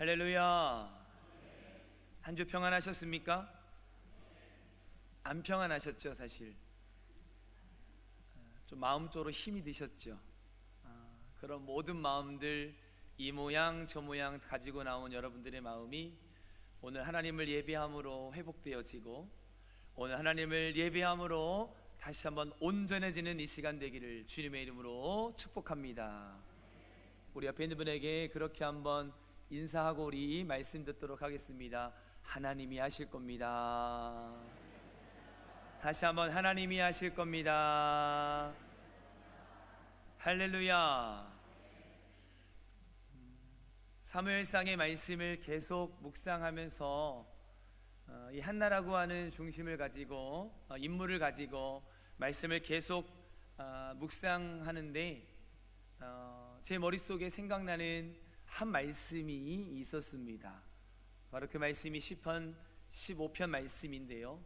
할렐루야. 한 주 평안하셨습니까? 안 평안하셨죠, 사실. 좀 마음적으로 힘이 드셨죠. 그런 모든 마음들, 이 모양 저 모양 가지고 나온 여러분들의 마음이 오늘 하나님을 예배함으로 회복되어지고, 오늘 하나님을 예배함으로 다시 한번 온전해지는 이 시간 되기를 주님의 이름으로 축복합니다. 우리 옆에 있는 분에게 그렇게 한번 인사하고 우리 말씀 듣도록 하겠습니다. 하나님이 하실 겁니다. 다시 한번 하나님이 하실 겁니다. 할렐루야. 사무엘상의 말씀을 계속 묵상하면서 이 한나라고 하는 중심을 가지고 인물을 가지고 말씀을 계속 묵상하는데 제 머릿속에 생각나는 한 말씀이 있었습니다. 바로 그 말씀이 시편 15편 말씀인데요,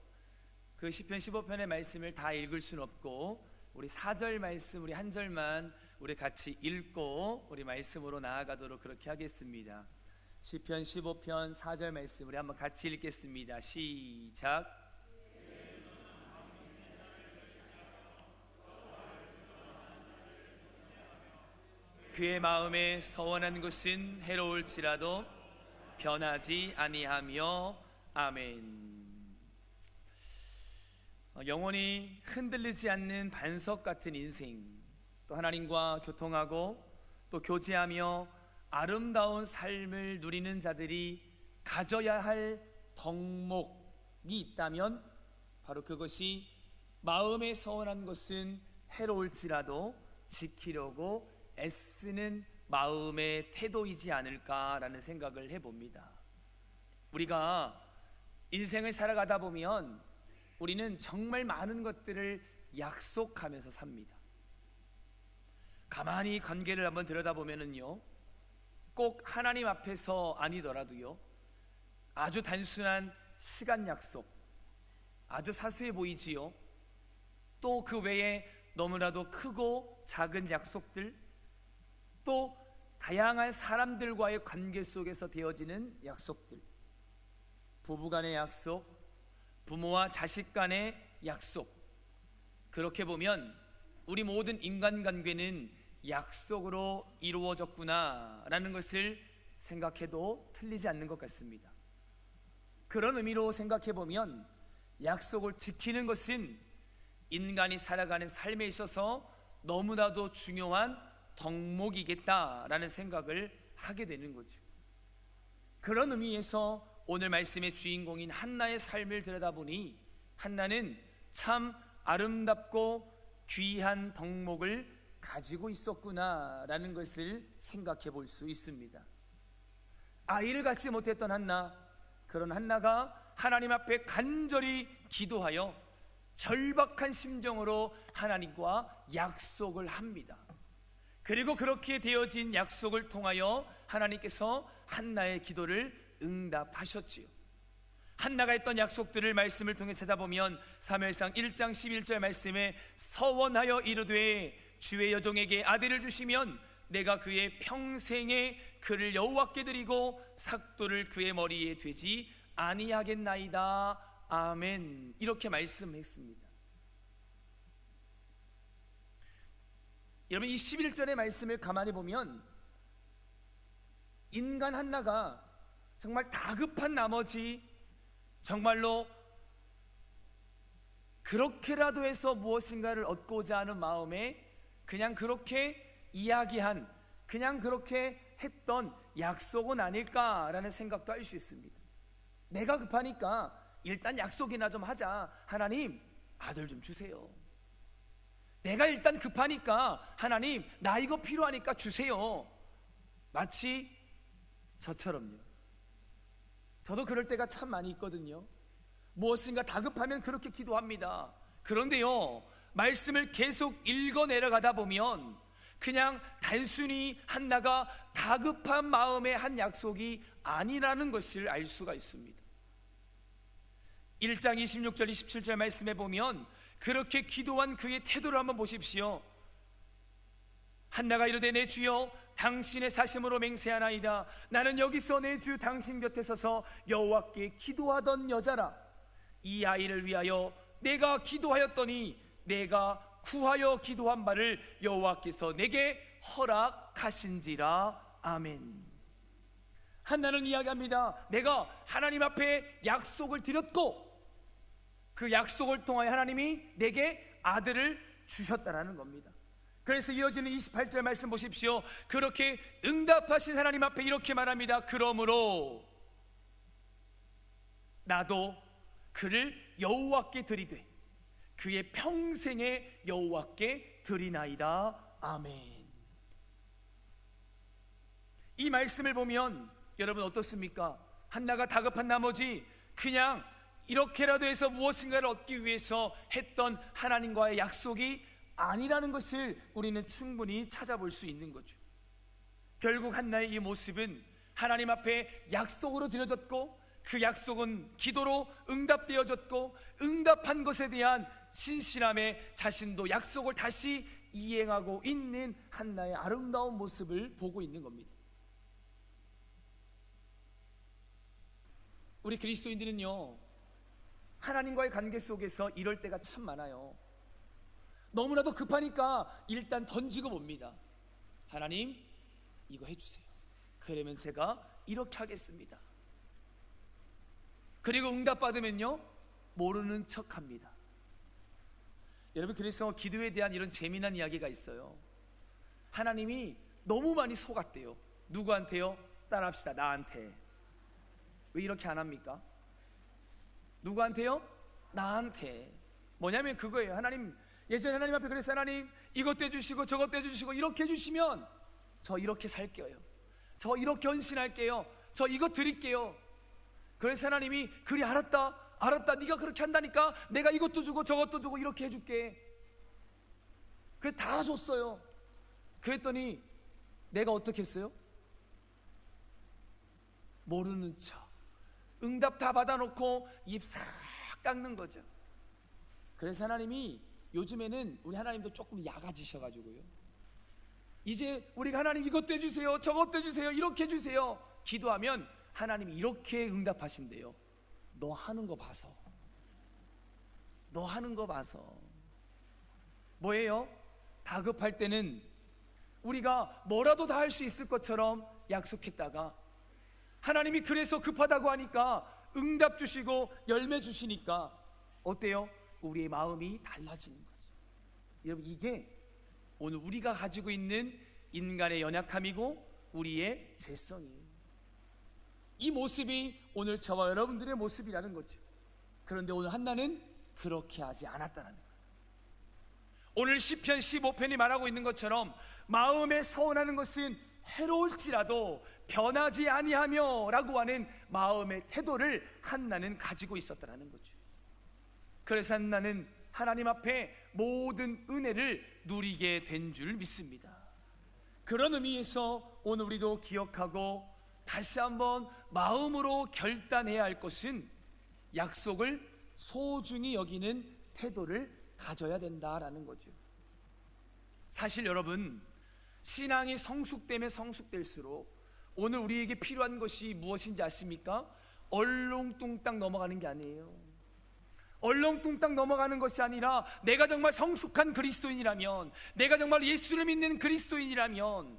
그 시편 15편의 말씀을 다 읽을 수는 없고 우리 4절 말씀, 우리 한 절만 우리 같이 읽고 우리 말씀으로 나아가도록 그렇게 하겠습니다. 시편 15편 4절 말씀 우리 한번 같이 읽겠습니다. 시작. 그의 마음에 서원한 것은 해로울지라도 변하지 아니하며. 아멘. 영원히 흔들리지 않는 반석 같은 인생, 또 하나님과 교통하고 또 교제하며 아름다운 삶을 누리는 자들이 가져야 할 덕목이 있다면 바로 그것이 마음에 서원한 것은 해로울지라도 지키려고 애쓰는 마음의 태도이지 않을까라는 생각을 해봅니다. 우리가 인생을 살아가다 보면 우리는 정말 많은 것들을 약속하면서 삽니다. 가만히 관계를 한번 들여다보면은요, 꼭 하나님 앞에서 아니더라도요, 아주 단순한 시간 약속, 아주 사소해 보이지요. 또 그 외에 너무나도 크고 작은 약속들, 또 다양한 사람들과의 관계 속에서 되어지는 약속들, 부부간의 약속, 부모와 자식 간의 약속, 그렇게 보면 우리 모든 인간관계는 약속으로 이루어졌구나 라는 것을 생각해도 틀리지 않는 것 같습니다. 그런 의미로 생각해 보면 약속을 지키는 것은 인간이 살아가는 삶에 있어서 너무나도 중요한 덕목이겠다라는 생각을 하게 되는 거죠. 그런 의미에서 오늘 말씀의 주인공인 한나의 삶을 들여다보니 한나는 참 아름답고 귀한 덕목을 가지고 있었구나라는 것을 생각해 볼 수 있습니다. 아이를 갖지 못했던 한나, 그런 한나가 하나님 앞에 간절히 기도하여 절박한 심정으로 하나님과 약속을 합니다. 그리고 그렇게 되어진 약속을 통하여 하나님께서 한나의 기도를 응답하셨지요. 한나가 했던 약속들을 말씀을 통해 찾아보면 사무엘상 1장 11절 말씀에 서원하여 이르되 주의 여종에게 아들을 주시면 내가 그의 평생에 그를 여호와께 드리고 삭도를 그의 머리에 되지 아니하겠나이다. 아멘. 이렇게 말씀했습니다. 여러분, 이 11절의 말씀을 가만히 보면 인간 한나가 정말 다급한 나머지 정말로 그렇게라도 해서 무엇인가를 얻고자 하는 마음에 그냥 그렇게 이야기한, 그냥 그렇게 했던 약속은 아닐까라는 생각도 할 수 있습니다. 내가 급하니까 일단 약속이나 좀 하자. 하나님, 아들 좀 주세요. 내가 일단 급하니까 하나님, 나 이거 필요하니까 주세요. 마치 저처럼요. 저도 그럴 때가 참 많이 있거든요. 무엇인가 다급하면 그렇게 기도합니다. 그런데요, 말씀을 계속 읽어 내려가다 보면 그냥 단순히 한나가 다급한 마음의 한 약속이 아니라는 것을 알 수가 있습니다. 1장 26절 27절 말씀에 보면 그렇게 기도한 그의 태도를 한번 보십시오. 한나가 이르되 내 주여 당신의 사심으로 맹세하나이다. 나는 여기서 내 주 당신 곁에 서서 여호와께 기도하던 여자라. 이 아이를 위하여 내가 기도하였더니 내가 구하여 기도한 바를 여호와께서 내게 허락하신지라. 아멘. 한나는 이야기합니다. 내가 하나님 앞에 약속을 드렸고 그 약속을 통하여 하나님이 내게 아들을 주셨다라는 겁니다. 그래서 이어지는 28절 말씀 보십시오. 그렇게 응답하신 하나님 앞에 이렇게 말합니다. 그러므로 나도 그를 여호와께 드리되 그의 평생에 여호와께 드리나이다. 아멘. 이 말씀을 보면 여러분 어떻습니까? 한나가 다급한 나머지 그냥 이렇게라도 해서 무엇인가를 얻기 위해서 했던 하나님과의 약속이 아니라는 것을 우리는 충분히 찾아볼 수 있는 거죠. 결국 한나의 이 모습은 하나님 앞에 약속으로 드려졌고 그 약속은 기도로 응답되어졌고 응답한 것에 대한 신실함에 자신도 약속을 다시 이행하고 있는 한나의 아름다운 모습을 보고 있는 겁니다. 우리 그리스도인들은요, 하나님과의 관계 속에서 이럴 때가 참 많아요. 너무나도 급하니까 일단 던지고 봅니다. 하나님, 이거 해주세요. 그러면 제가 이렇게 하겠습니다. 그리고 응답받으면요, 모르는 척합니다. 여러분, 그래서 기도에 대한 이런 재미난 이야기가 있어요. 하나님이 너무 많이 속았대요. 누구한테요? 따라합시다. 나한테. 왜 이렇게 안 합니까? 누구한테요? 나한테. 뭐냐면 그거예요. 하나님, 예전에 하나님 앞에 그랬어요. 하나님, 이것도 해주시고 저것도 해주시고 이렇게 해주시면 저 이렇게 살게요. 저 이렇게 헌신할게요. 저 이거 드릴게요. 그래서 하나님이 그래, 알았다, 네가 그렇게 한다니까 내가 이것도 주고 저것도 주고 이렇게 해줄게. 그래, 다 줬어요. 그랬더니 내가 어떻게 했어요? 모르는 척. 응답 다 받아놓고 입 싹 깎는 거죠. 그래서 하나님이 요즘에는 우리 하나님도 조금 야가지셔가지고요, 이제 우리가 하나님 이것도 해주세요, 저것도 해주세요, 이렇게 해주세요 기도하면 하나님이 이렇게 응답하신대요. 너 하는 거 봐서. 너 하는 거 봐서. 뭐예요? 다급할 때는 우리가 뭐라도 다 할 수 있을 것처럼 약속했다가 하나님이 그래서 급하다고 하니까 응답 주시고 열매 주시니까 어때요? 우리의 마음이 달라지는 거죠. 여러분, 이게 오늘 우리가 가지고 있는 인간의 연약함이고 우리의 죄성이에요. 이 모습이 오늘 저와 여러분들의 모습이라는 거죠. 그런데 오늘 한나는 그렇게 하지 않았다는 거예요. 오늘 시편 15편이 말하고 있는 것처럼 마음에 서운하는 것은 해로울지라도 변하지 아니하며 라고 하는 마음의 태도를 한나는 가지고 있었다는 거죠. 그래서 한나는 하나님 앞에 모든 은혜를 누리게 된 줄 믿습니다. 그런 의미에서 오늘 우리도 기억하고 다시 한번 마음으로 결단해야 할 것은 약속을 소중히 여기는 태도를 가져야 된다라는 거죠. 사실 여러분, 신앙이 성숙되면 성숙될수록 오늘 우리에게 필요한 것이 무엇인지 아십니까? 얼렁뚱땅 넘어가는 게 아니에요. 얼렁뚱땅 넘어가는 것이 아니라 내가 정말 성숙한 그리스도인이라면, 내가 정말 예수를 믿는 그리스도인이라면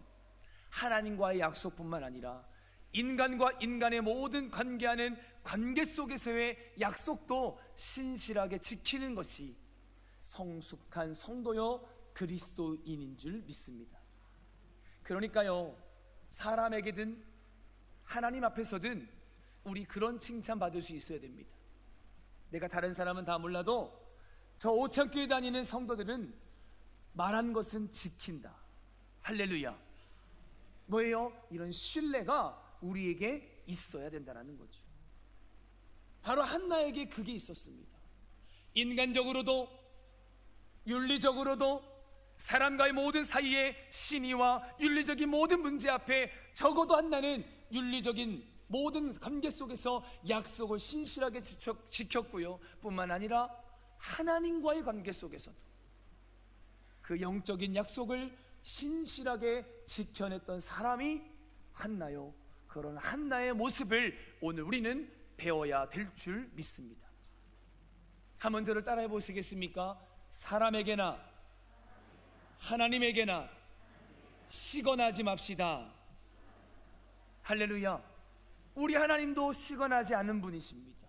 하나님과의 약속뿐만 아니라 인간과 인간의 모든 관계하는 관계 속에서의 약속도 신실하게 지키는 것이 성숙한 성도요 그리스도인인 줄 믿습니다. 그러니까요, 사람에게든 하나님 앞에서든 우리 그런 칭찬 받을 수 있어야 됩니다. 내가 다른 사람은 다 몰라도 저 오창교회 다니는 성도들은 말한 것은 지킨다. 할렐루야. 뭐예요? 이런 신뢰가 우리에게 있어야 된다는 거죠. 바로 한나에게 그게 있었습니다. 인간적으로도 윤리적으로도 사람과의 모든 사이의 신의와 윤리적인 모든 문제 앞에 적어도 한나는 윤리적인 모든 관계 속에서 약속을 신실하게 지켰고요, 뿐만 아니라 하나님과의 관계 속에서도 그 영적인 약속을 신실하게 지켜냈던 사람이 한나요. 그런 한나의 모습을 오늘 우리는 배워야 될 줄 믿습니다. 한번 저를 따라해 보시겠습니까? 사람에게나 하나님에게나 시건하지 맙시다. 할렐루야. 우리 하나님도 시건하지 않는 분이십니다.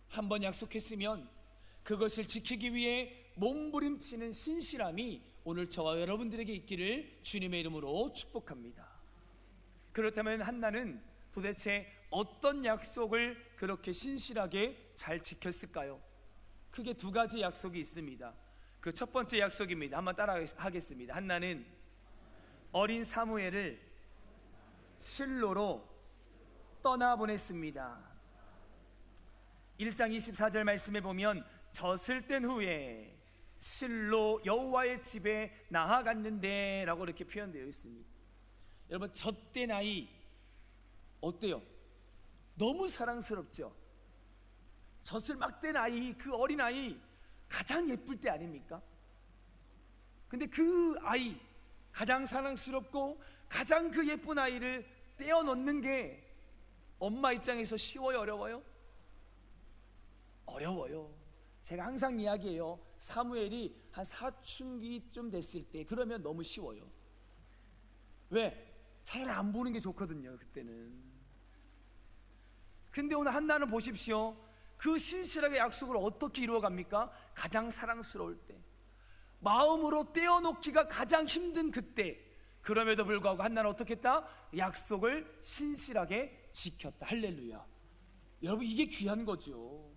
한번 약속했으면 그것을 지키기 위해 몸부림치는 신실함이 오늘 저와 여러분들에게 있기를 주님의 이름으로 축복합니다. 그렇다면 한나는 도대체 어떤 약속을 그렇게 신실하게 잘 지켰을까요? 크게 두 가지 약속이 있습니다. 그 첫 번째 약속입니다. 한번 따라 하겠습니다. 한나는 어린 사무엘을 실로로 떠나보냈습니다. 1장 24절 말씀에 보면 젖을 뗀 후에 실로 여호와의 집에 나아갔는데 라고 이렇게 표현되어 있습니다. 여러분, 젖된 아이 어때요? 너무 사랑스럽죠? 젖을 막 뗀 아이, 그 어린 아이 가장 예쁠 때 아닙니까? 근데 그 아이, 가장 사랑스럽고 가장 그 예쁜 아이를 떼어놓는 게 엄마 입장에서 쉬워요, 어려워요? 어려워요. 제가 항상 이야기해요. 사무엘이 한 사춘기쯤 됐을 때 그러면 너무 쉬워요. 왜? 차라리 안 보는 게 좋거든요, 그때는. 근데 오늘 한나는 보십시오. 그 신실하게 약속을 어떻게 이루어갑니까? 가장 사랑스러울 때, 마음으로 떼어놓기가 가장 힘든 그때, 그럼에도 불구하고 한나는 어떻게 했다? 약속을 신실하게 지켰다. 할렐루야. 여러분, 이게 귀한 거죠.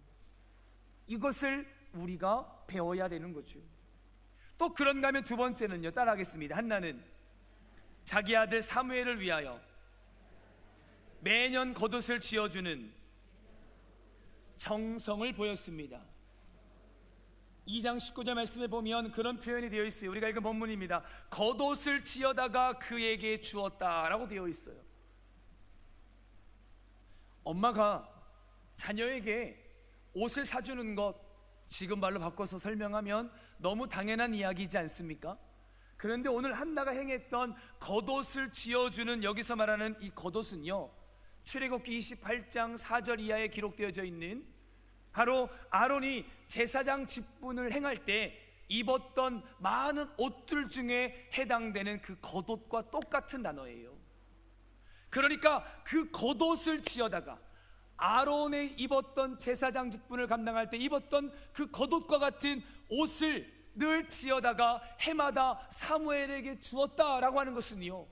이것을 우리가 배워야 되는 거죠. 또 그런가 하면 두 번째는요, 따라하겠습니다. 한나는 자기 아들 사무엘을 위하여 매년 겉옷을 지어주는 정성을 보였습니다. 2장 19절 말씀에 보면 그런 표현이 되어 있어요. 우리가 읽은 본문입니다. 겉옷을 지어다가 그에게 주었다라고 되어 있어요. 엄마가 자녀에게 옷을 사주는 것, 지금 말로 바꿔서 설명하면 너무 당연한 이야기이지 않습니까? 그런데 오늘 한나가 행했던 겉옷을 지어주는, 여기서 말하는 이 겉옷은요, 출애굽기 28장 4절 이하에 기록되어져 있는 바로 아론이 제사장 직분을 행할 때 입었던 많은 옷들 중에 해당되는 그 겉옷과 똑같은 단어예요. 그러니까 그 겉옷을 지어다가 아론이 입었던 제사장 직분을 감당할 때 입었던 그 겉옷과 같은 옷을 늘 지어다가 해마다 사무엘에게 주었다라고 하는 것은요,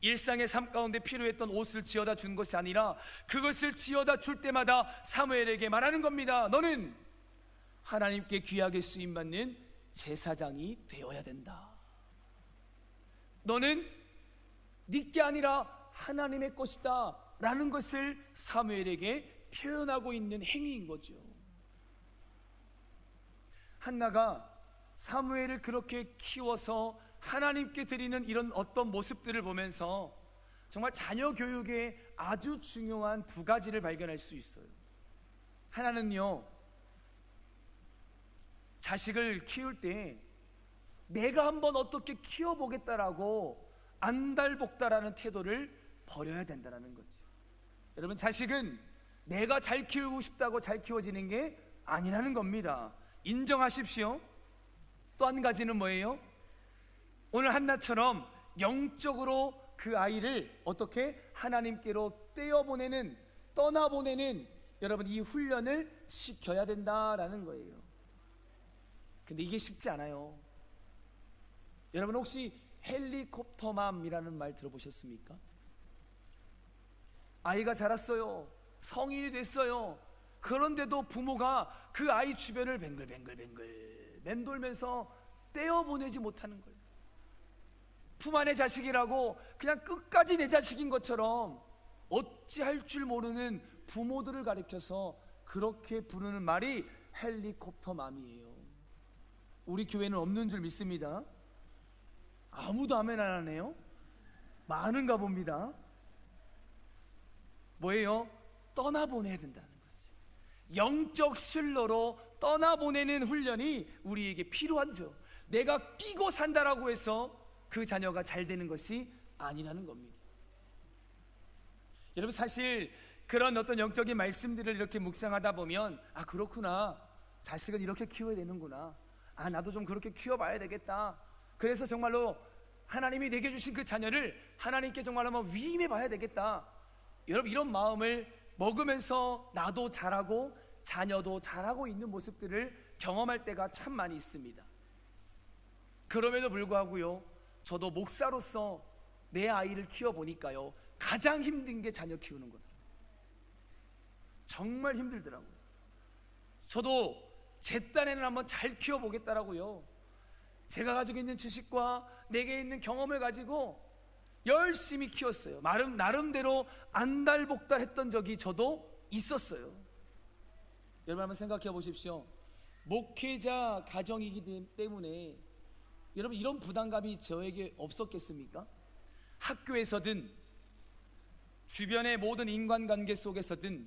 일상의 삶 가운데 필요했던 옷을 지어다 준 것이 아니라 그것을 지어다 줄 때마다 사무엘에게 말하는 겁니다. 너는 하나님께 귀하게 쓰임받는 제사장이 되어야 된다. 너는 네게 아니라 하나님의 것이다 라는 것을 사무엘에게 표현하고 있는 행위인 거죠. 한나가 사무엘을 그렇게 키워서 하나님께 드리는 이런 어떤 모습들을 보면서 정말 자녀 교육에 아주 중요한 두 가지를 발견할 수 있어요. 하나는요, 자식을 키울 때 내가 한번 어떻게 키워보겠다라고 안달복달하는 태도를 버려야 된다는 거죠. 여러분, 자식은 내가 잘 키우고 싶다고 잘 키워지는 게 아니라는 겁니다. 인정하십시오. 또 한 가지는 뭐예요? 오늘 한나처럼 영적으로 그 아이를 어떻게 하나님께로 떼어보내는, 떠나보내는 여러분 이 훈련을 시켜야 된다라는 거예요. 근데 이게 쉽지 않아요. 여러분, 혹시 헬리콥터맘이라는 말 들어보셨습니까? 아이가 자랐어요. 성인이 됐어요. 그런데도 부모가 그 아이 주변을 뱅글뱅글 맴돌면서 떼어보내지 못하는 거예요. 품 안의 자식이라고 그냥 끝까지 내 자식인 것처럼 어찌할 줄 모르는 부모들을 가리켜서 그렇게 부르는 말이 헬리콥터맘이에요. 우리 교회는 없는 줄 믿습니다. 아무도 아멘 안 하네요. 많은가 봅니다. 뭐예요? 떠나보내야 된다는 거죠. 영적 실로로 떠나보내는 훈련이 우리에게 필요하죠. 내가 끼고 산다라고 해서 그 자녀가 잘 되는 것이 아니라는 겁니다. 여러분, 사실 그런 어떤 영적인 말씀들을 이렇게 묵상하다 보면, 아, 그렇구나, 자식은 이렇게 키워야 되는구나, 아, 나도 좀 그렇게 키워봐야 되겠다, 그래서 정말로 하나님이 내게 주신 그 자녀를 하나님께 정말 한번 위임해 봐야 되겠다, 여러분, 이런 마음을 먹으면서 나도 잘하고 자녀도 잘하고 있는 모습들을 경험할 때가 참 많이 있습니다. 그럼에도 불구하고요, 저도 목사로서 내 아이를 키워보니까요, 가장 힘든 게 자녀 키우는 거더라고요. 정말 힘들더라고요. 저도 제 딴에는 한번 잘 키워보겠다라고요, 제가 가지고 있는 지식과 내게 있는 경험을 가지고 열심히 키웠어요. 나름대로 안달복달했던 적이 저도 있었어요. 여러분, 한번 생각해 보십시오. 목회자 가정이기 때문에 여러분, 이런 부담감이 저에게 없었겠습니까? 학교에서든 주변의 모든 인간관계 속에서든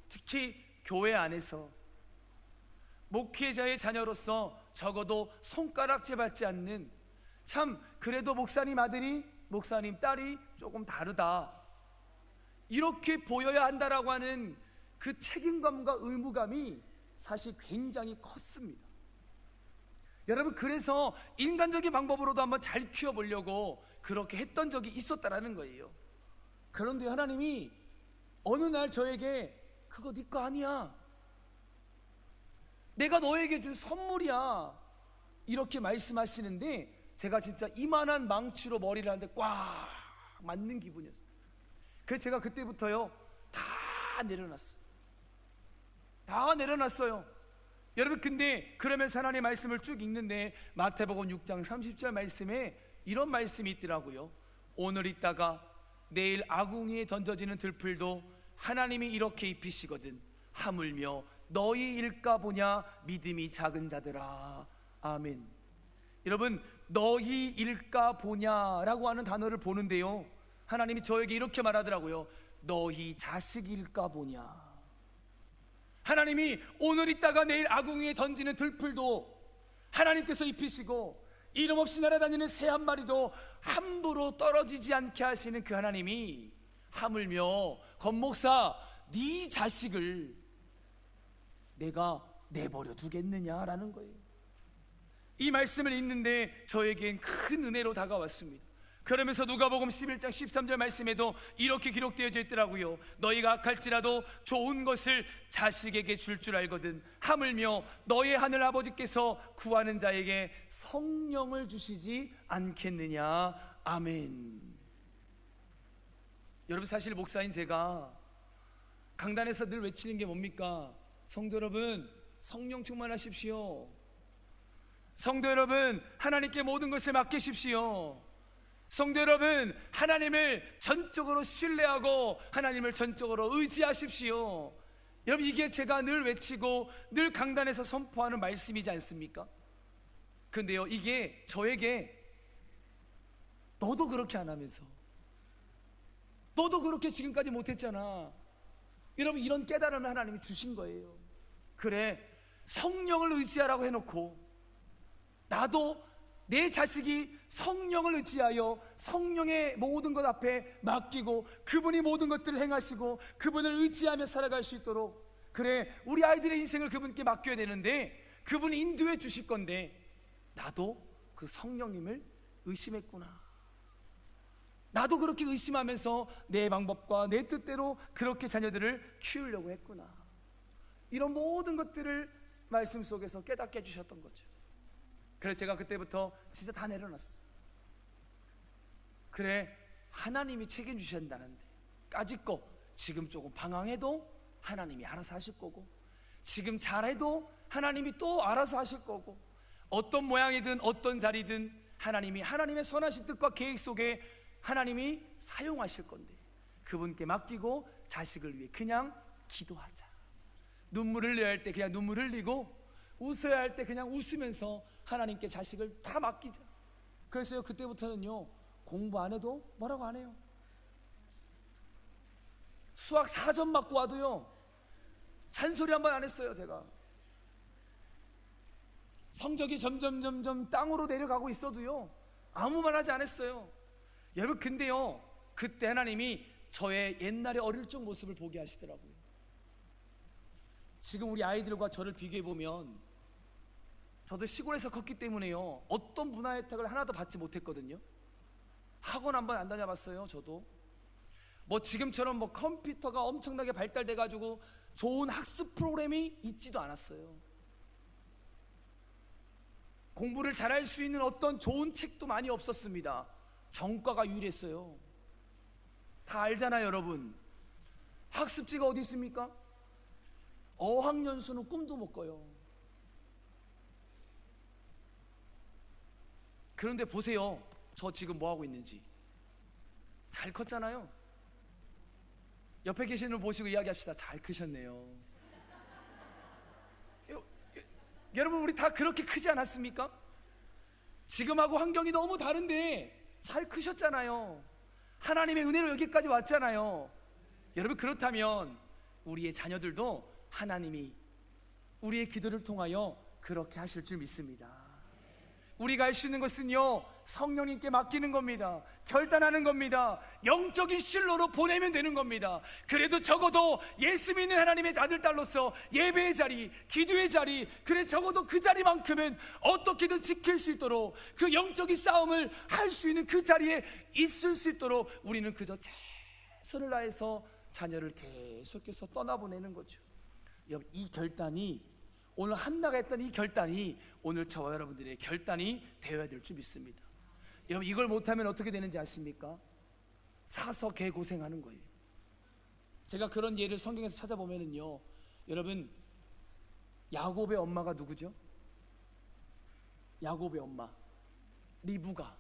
특히 교회 안에서 목회자의 자녀로서 적어도 손가락질 받지 않는, 참 그래도 목사님 아들이 목사님 딸이 조금 다르다, 이렇게 보여야 한다라고 하는 그 책임감과 의무감이 사실 굉장히 컸습니다. 여러분, 그래서 인간적인 방법으로도 한번 잘 키워보려고 그렇게 했던 적이 있었다라는 거예요. 그런데 하나님이 어느 날 저에게 그거 네 거 아니야, 내가 너에게 준 선물이야, 이렇게 말씀하시는데 제가 진짜 이만한 망치로 머리를 하는데 꽉 맞는 기분이었어요. 그래서 제가 그때부터요 다 내려놨어요. 여러분, 근데 그러면서 하나님의 말씀을 쭉 읽는데 마태복음 6장 30절 말씀에 이런 말씀이 있더라고요. 오늘 있다가 내일 아궁이에 던져지는 들풀도 하나님이 이렇게 입히시거든 하물며 너희 일까 보냐 믿음이 작은 자들아. 아멘. 여러분, 너희 일까 보냐라고 하는 단어를 보는데요, 하나님이 저에게 이렇게 말하더라고요. 너희 자식일까 보냐. 하나님이 오늘 있다가 내일 아궁이에 던지는 들풀도 하나님께서 입히시고 이름 없이 날아다니는 새 한 마리도 함부로 떨어지지 않게 하시는 그 하나님이 하물며 권목사 네 자식을 내가 내버려 두겠느냐라는 거예요. 이 말씀을 읽는데 저에겐 큰 은혜로 다가왔습니다. 그러면서 누가복음 11장 13절 말씀에도 이렇게 기록되어져 있더라고요. 너희가 악할지라도 좋은 것을 자식에게 줄 알거든 하물며 너희 하늘 아버지께서 구하는 자에게 성령을 주시지 않겠느냐. 아멘. 여러분, 사실 목사인 제가 강단에서 늘 외치는 게 뭡니까? 성도 여러분, 성령 충만하십시오. 성도 여러분, 하나님께 모든 것을 맡기십시오. 성도 여러분, 하나님을 전적으로 신뢰하고 하나님을 전적으로 의지하십시오. 여러분, 이게 제가 늘 외치고 늘 강단에서 선포하는 말씀이지 않습니까? 근데요, 이게 저에게 너도 그렇게 안 하면서 너도 그렇게 지금까지 못했잖아, 여러분, 이런 깨달음을 하나님이 주신 거예요. 그래, 성령을 의지하라고 해놓고 나도 내 자식이 성령을 의지하여 성령의 모든 것 앞에 맡기고 그분이 모든 것들을 행하시고 그분을 의지하며 살아갈 수 있도록, 그래, 우리 아이들의 인생을 그분께 맡겨야 되는데 그분이 인도해 주실 건데 나도 그 성령님을 의심했구나, 나도 그렇게 의심하면서 내 방법과 내 뜻대로 그렇게 자녀들을 키우려고 했구나, 이런 모든 것들을 말씀 속에서 깨닫게 해주셨던 거죠. 그래서 제가 그때부터 진짜 다 내려놨어요. 그래, 하나님이 책임주신다는데 까짓거 지금 조금 방황해도 하나님이 알아서 하실 거고, 지금 잘해도 하나님이 또 알아서 하실 거고, 어떤 모양이든 어떤 자리든 하나님이 하나님의 선하신 뜻과 계획 속에 하나님이 사용하실 건데 그분께 맡기고 자식을 위해 그냥 기도하자. 눈물을 흘려야 할 때 그냥 눈물 흘리고 웃어야 할 때 그냥 웃으면서 하나님께 자식을 다 맡기자. 그래서 그때부터는요, 공부 안 해도 뭐라고 안 해요. 수학 4점 맞고 와도요 잔소리 한 번 안 했어요. 제가 성적이 점점 땅으로 내려가고 있어도요, 아무 말 하지 않았어요. 여러분, 근데요, 그때 하나님이 저의 옛날에 어릴 적 모습을 보게 하시더라고요. 지금 우리 아이들과 저를 비교해 보면, 저도 시골에서 컸기 때문에요, 어떤 문화 혜택을 하나도 받지 못했거든요. 학원 한번 안 다녀봤어요. 저도 뭐 지금처럼 뭐 컴퓨터가 엄청나게 발달돼 가지고 좋은 학습 프로그램이 있지도 않았어요. 공부를 잘할 수 있는 어떤 좋은 책도 많이 없었습니다. 전과가 유일했어요. 다 알잖아요, 여러분. 학습지가 어디 있습니까? 어학연수는 꿈도 못 꿔요. 그런데 보세요, 저 지금 뭐 하고 있는지. 잘 컸잖아요. 옆에 계신 분 보시고 이야기합시다. 잘 크셨네요. 여러분, 우리 다 그렇게 크지 않았습니까? 지금하고 환경이 너무 다른데 잘 크셨잖아요. 하나님의 은혜로 여기까지 왔잖아요. 여러분, 그렇다면 우리의 자녀들도 하나님이 우리의 기도를 통하여 그렇게 하실 줄 믿습니다. 우리가 할 수 있는 것은요, 성령님께 맡기는 겁니다. 결단하는 겁니다. 영적인 실로로 보내면 되는 겁니다. 그래도 적어도 예수 믿는 하나님의 아들 딸로서 예배의 자리, 기도의 자리, 그래 적어도 그 자리만큼은 어떻게든 지킬 수 있도록, 그 영적인 싸움을 할 수 있는 그 자리에 있을 수 있도록 우리는 그저 최선을 다해서 자녀를 계속해서 떠나보내는 거죠. 여러분, 이 결단이, 오늘 한나가 했던 이 결단이 오늘 저와 여러분들의 결단이 되어야 될 줄 믿습니다. 여러분, 이걸 못하면 어떻게 되는지 아십니까? 사서 개고생하는 거예요. 제가 그런 예를 성경에서 찾아보면은요, 여러분, 야곱의 엄마가 누구죠? 야곱의 엄마 리브가.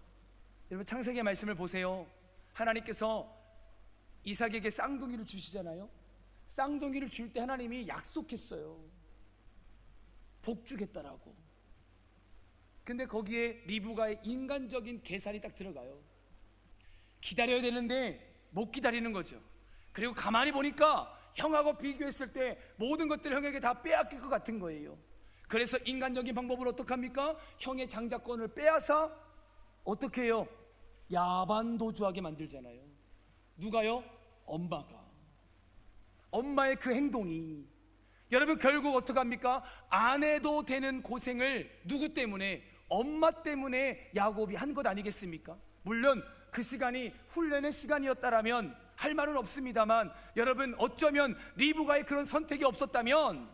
여러분, 창세기의 말씀을 보세요. 하나님께서 이삭에게 쌍둥이를 주시잖아요. 쌍둥이를 줄 때 하나님이 약속했어요. 복 주겠다라고. 근데 거기에 리브가의 인간적인 계산이 딱 들어가요. 기다려야 되는데 못 기다리는 거죠. 그리고 가만히 보니까 형하고 비교했을 때 모든 것들을 형에게 다 빼앗길 것 같은 거예요. 그래서 인간적인 방법으로 어떻게 합니까? 형의 장자권을 빼앗아 어떻게 해요? 야반도주하게 만들잖아요. 누가요? 엄마가. 엄마의 그 행동이, 여러분, 결국 어떻게 합니까? 안 해도 되는 고생을 누구 때문에? 엄마 때문에 야곱이 한 것 아니겠습니까? 물론 그 시간이 훈련의 시간이었다라면 할 말은 없습니다만, 여러분, 어쩌면 리브가의 그런 선택이 없었다면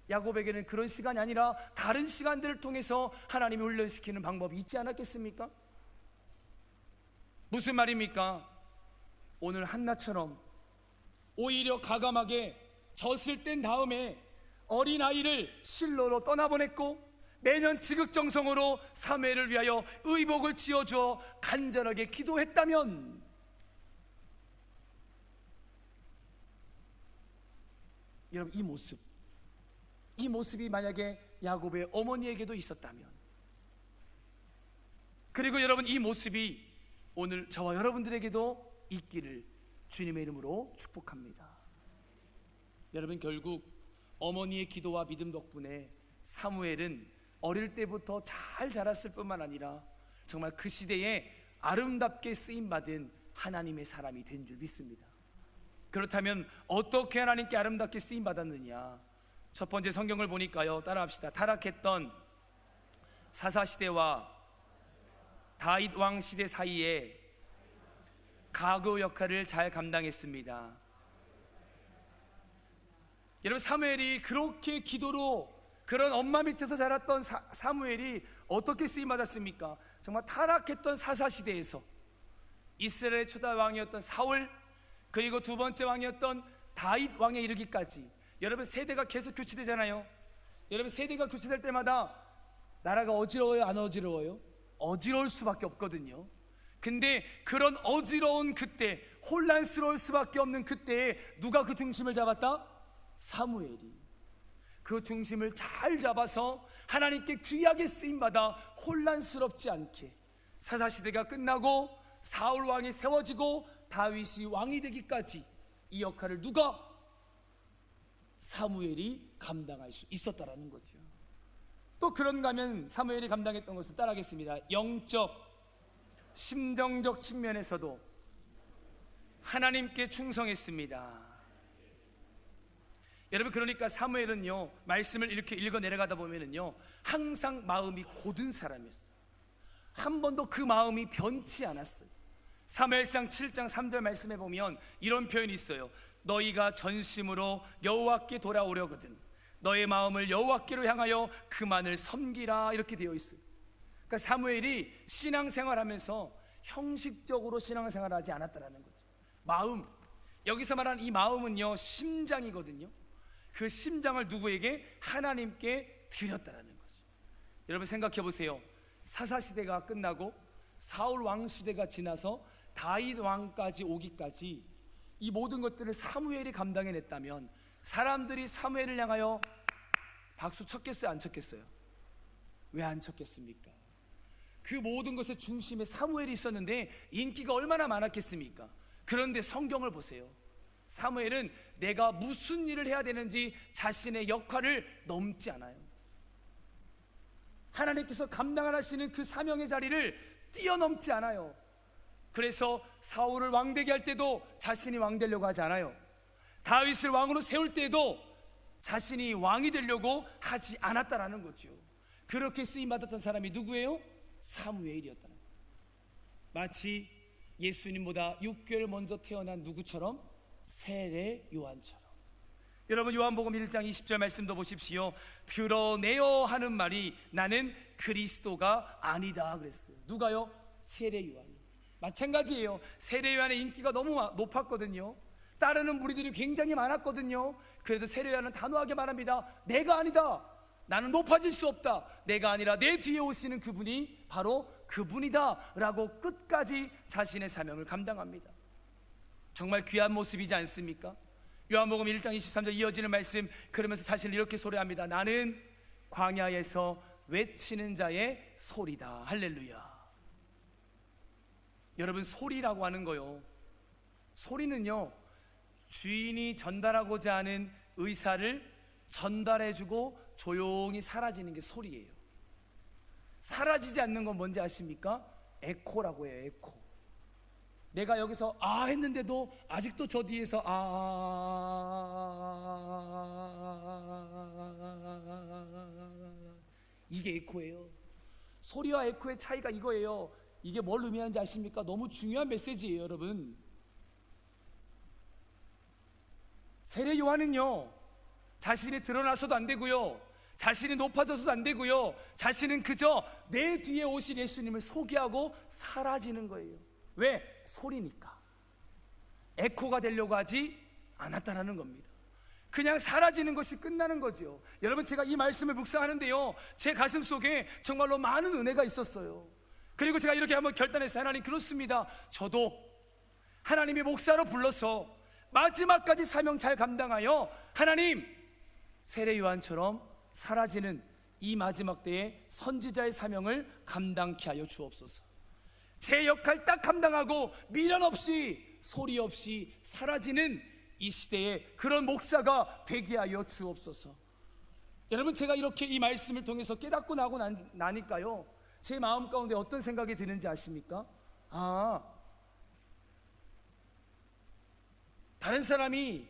야곱에게는 그런 시간이 아니라 다른 시간들을 통해서 하나님이 훈련시키는 방법이 있지 않았겠습니까? 무슨 말입니까? 오늘 한나처럼 오히려 가감하게 젖을 뗀 다음에 어린아이를 실로로 떠나보냈고, 매년 지극정성으로 사무엘을 위하여 의복을 지어주어 간절하게 기도했다면, 여러분, 이 모습이 만약에 야곱의 어머니에게도 있었다면, 그리고 여러분, 이 모습이 오늘 저와 여러분들에게도 있기를 주님의 이름으로 축복합니다. 여러분, 결국 어머니의 기도와 믿음 덕분에 사무엘은 어릴 때부터 잘 자랐을 뿐만 아니라 정말 그 시대에 아름답게 쓰임받은 하나님의 사람이 된 줄 믿습니다. 그렇다면 어떻게 하나님께 아름답게 쓰임받았느냐? 첫 번째, 성경을 보니까요, 따라합시다. 타락했던 사사시대와 다윗 왕시대 사이에 가구 역할을 잘 감당했습니다. 여러분, 사무엘이 그렇게 기도로, 그런 엄마 밑에서 자랐던 사무엘이 어떻게 쓰임받았습니까? 정말 타락했던 사사시대에서 이스라엘의 초대 왕이었던 사울, 그리고 두 번째 왕이었던 다윗 왕에 이르기까지, 여러분, 세대가 계속 교체되잖아요. 여러분, 세대가 교체될 때마다 나라가 어지러워요, 안 어지러워요? 어지러울 수밖에 없거든요. 근데 그런 어지러운 그때, 혼란스러울 수밖에 없는 그때에 누가 그 중심을 잡았다? 사무엘이 그 중심을 잘 잡아서 하나님께 귀하게 쓰임받아 혼란스럽지 않게 사사시대가 끝나고 사울 왕이 세워지고 다윗이 왕이 되기까지 이 역할을 누가? 사무엘이 감당할 수 있었다라는 거죠. 또 그런가 하면 사무엘이 감당했던 것을 따라하겠습니다. 영적, 심정적 측면에서도 하나님께 충성했습니다. 여러분, 그러니까 사무엘은요, 말씀을 이렇게 읽어 내려가다 보면은요, 항상 마음이 고든 사람이었어요. 한 번도 그 마음이 변치 않았어요. 사무엘상 7장 3절 말씀에 보면 이런 표현이 있어요. 너희가 전심으로 여호와께 돌아오려거든 너의 마음을 여호와께로 향하여 그만을 섬기라, 이렇게 되어 있어요. 그러니까 사무엘이 신앙생활하면서 형식적으로 신앙생활하지 않았다라는 거죠. 마음, 여기서 말하는 이 마음은요, 심장이거든요. 그 심장을 누구에게? 하나님께 드렸다라는 거죠. 여러분 생각해 보세요. 사사시대가 끝나고 사울 왕시대가 지나서 다윗 왕까지 오기까지 이 모든 것들을 사무엘이 감당해냈다면 사람들이 사무엘을 향하여 박수 쳤겠어요, 안 쳤겠어요? 왜 안 쳤겠습니까? 그 모든 것의 중심에 사무엘이 있었는데 인기가 얼마나 많았겠습니까? 그런데 성경을 보세요. 사무엘은 내가 무슨 일을 해야 되는지 자신의 역할을 넘지 않아요. 하나님께서 감당하시는 그 사명의 자리를 뛰어넘지 않아요. 그래서 사울을 왕되게 할 때도 자신이 왕되려고 하지 않아요. 다윗을 왕으로 세울 때도 자신이 왕이 되려고 하지 않았다라는 거죠. 그렇게 쓰임받았던 사람이 누구예요? 사무엘이었다는 거예요. 마치 예수님보다 6개월 먼저 태어난 누구처럼? 세례 요한처럼. 여러분, 요한복음 1장 20절 말씀도 보십시오. 드러내어 하는 말이 나는 그리스도가 아니다 그랬어요. 누가요? 세례 요한이. 마찬가지예요. 세례 요한의 인기가 너무 높았거든요. 따르는 무리들이 굉장히 많았거든요. 그래도 세례 요한은 단호하게 말합니다. 내가 아니다. 나는 높아질 수 없다. 내가 아니라 내 뒤에 오시는 그분이 바로 그분이다 라고 끝까지 자신의 사명을 감당합니다. 정말 귀한 모습이지 않습니까? 요한복음 1장 23절 이어지는 말씀, 그러면서 자신을 이렇게 소리합니다. 나는 광야에서 외치는 자의 소리다. 할렐루야. 여러분, 소리라고 하는 거요, 소리는요, 주인이 전달하고자 하는 의사를 전달해주고 조용히 사라지는 게 소리예요. 사라지지 않는 건 뭔지 아십니까? 에코라고 해요. 에코. 내가 여기서 아 했는데도 아직도 저 뒤에서 이게 에코예요. 소리와 에코의 차이가 이거예요. 이게 뭘 의미하는지 아십니까? 너무 중요한 메시지예요, 여러분. 세례 요한은요, 자신이 드러나서도 안 되고요, 자신이 높아져서도 안 되고요, 자신은 그저 내 뒤에 오실 예수님을 소개하고 사라지는 거예요. 왜? 소리니까. 에코가 되려고 하지 않았다라는 겁니다. 그냥 사라지는 것이 끝나는 거죠. 여러분, 제가 이 말씀을 묵상하는데요, 제 가슴 속에 정말로 많은 은혜가 있었어요. 그리고 제가 이렇게 한번 결단했어요. 하나님, 그렇습니다. 저도 하나님이 목사로 불러서 마지막까지 사명 잘 감당하여 하나님, 세례 요한처럼 사라지는 이 마지막 때에 선지자의 사명을 감당케 하여 주옵소서. 제 역할 딱 감당하고 미련 없이 소리 없이 사라지는 이 시대에 그런 목사가 되게 하여 주옵소서. 여러분, 제가 이렇게 이 말씀을 통해서 깨닫고 나니까요, 제 마음 가운데 어떤 생각이 드는지 아십니까? 다른 사람이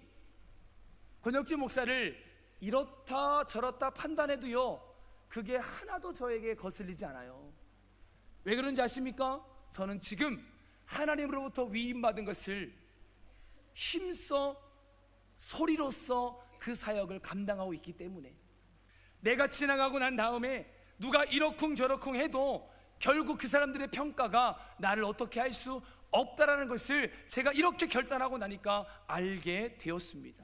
권혁진 목사를 이렇다 저렇다 판단해도요, 그게 하나도 저에게 거슬리지 않아요. 왜 그런지 아십니까? 저는 지금 하나님으로부터 위임받은 것을 힘써 소리로써 그 사역을 감당하고 있기 때문에, 내가 지나가고 난 다음에 누가 이러쿵 저러쿵 해도 결국 그 사람들의 평가가 나를 어떻게 할 수 없다라는 것을 제가 이렇게 결단하고 나니까 알게 되었습니다.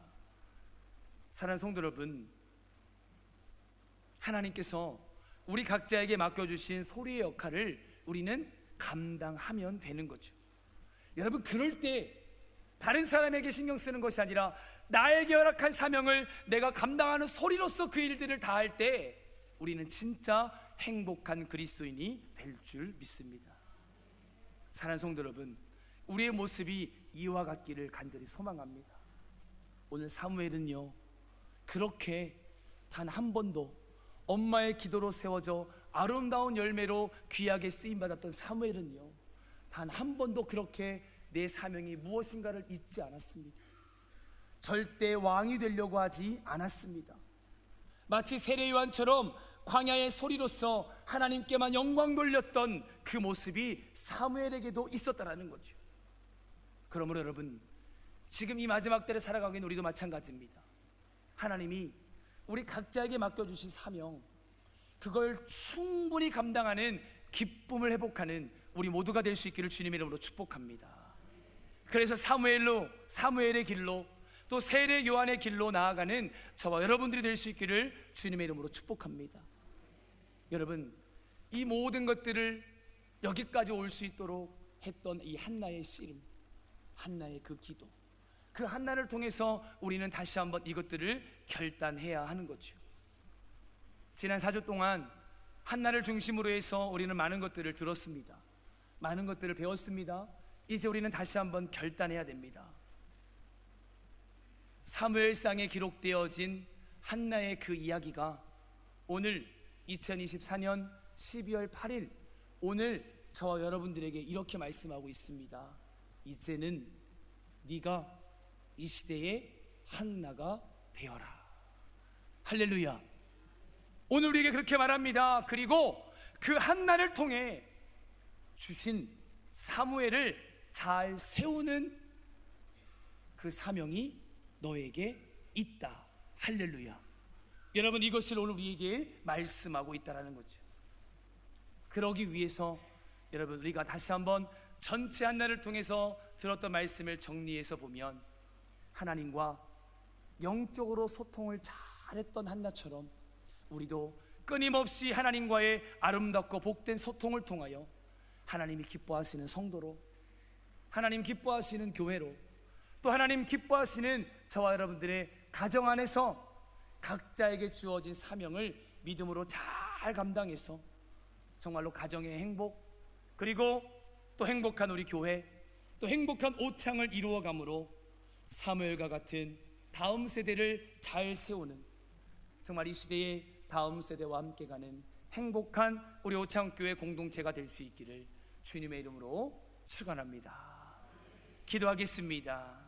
사랑하는 성도 여러분, 하나님께서 우리 각자에게 맡겨주신 소리의 역할을 우리는 감당하면 되는 거죠. 여러분, 그럴 때 다른 사람에게 신경 쓰는 것이 아니라 나에게 허락한 사명을 내가 감당하는 소리로서 그 일들을 다 할 때 우리는 진짜 행복한 그리스도인이 될 줄 믿습니다. 사랑하는 성도 여러분, 우리의 모습이 이와 같기를 간절히 소망합니다. 오늘 사무엘은요, 그렇게 단 한 번도 엄마의 기도로 세워져 아름다운 열매로 귀하게 쓰임받았던 사무엘은요, 단 한 번도 그렇게 내 사명이 무엇인가를 잊지 않았습니다. 절대 왕이 되려고 하지 않았습니다. 마치 세례요한처럼 광야의 소리로서 하나님께만 영광 돌렸던 그 모습이 사무엘에게도 있었다라는 거죠. 그러므로 여러분, 지금 이 마지막 때를 살아가고 있는 우리도 마찬가지입니다. 하나님이 우리 각자에게 맡겨주신 사명, 그걸 충분히 감당하는 기쁨을 회복하는 우리 모두가 될 수 있기를 주님의 이름으로 축복합니다. 그래서 사무엘의 길로, 또 세례 요한의 길로 나아가는 저와 여러분들이 될 수 있기를 주님의 이름으로 축복합니다. 여러분, 이 모든 것들을 여기까지 올 수 있도록 했던 이 한나의 씨름, 한나의 그 기도, 그 한나를 통해서 우리는 다시 한번 이것들을 결단해야 하는 거죠. 지난 4주 동안 한나를 중심으로 해서 우리는 많은 것들을 들었습니다. 많은 것들을 배웠습니다. 이제 우리는 다시 한번 결단해야 됩니다. 사무엘상에 기록되어진 한나의 그 이야기가 오늘 2024년 12월 8일 오늘 저와 여러분들에게 이렇게 말씀하고 있습니다. 이제는 네가 이 시대의 한나가 되어라. 할렐루야. 오늘 우리에게 그렇게 말합니다. 그리고 그 한나를 통해 주신 사무엘을 잘 세우는 그 사명이 너에게 있다. 할렐루야. 여러분, 이것을 오늘 우리에게 말씀하고 있다는 거죠. 그러기 위해서 여러분, 우리가 다시 한번 전체 한나를 통해서 들었던 말씀을 정리해서 보면, 하나님과 영적으로 소통을 잘했던 한나처럼 우리도 끊임없이 하나님과의 아름답고 복된 소통을 통하여 하나님이 기뻐하시는 성도로, 하나님 기뻐하시는 교회로, 또 하나님 기뻐하시는 저와 여러분들의 가정 안에서 각자에게 주어진 사명을 믿음으로 잘 감당해서 정말로 가정의 행복, 그리고 또 행복한 우리 교회, 또 행복한 오창을 이루어감으로 사무엘과 같은 다음 세대를 잘 세우는, 정말 이 시대의 다음 세대와 함께 가는 행복한 우리 오창교회 공동체가 될 수 있기를 주님의 이름으로 축원합니다. 기도하겠습니다.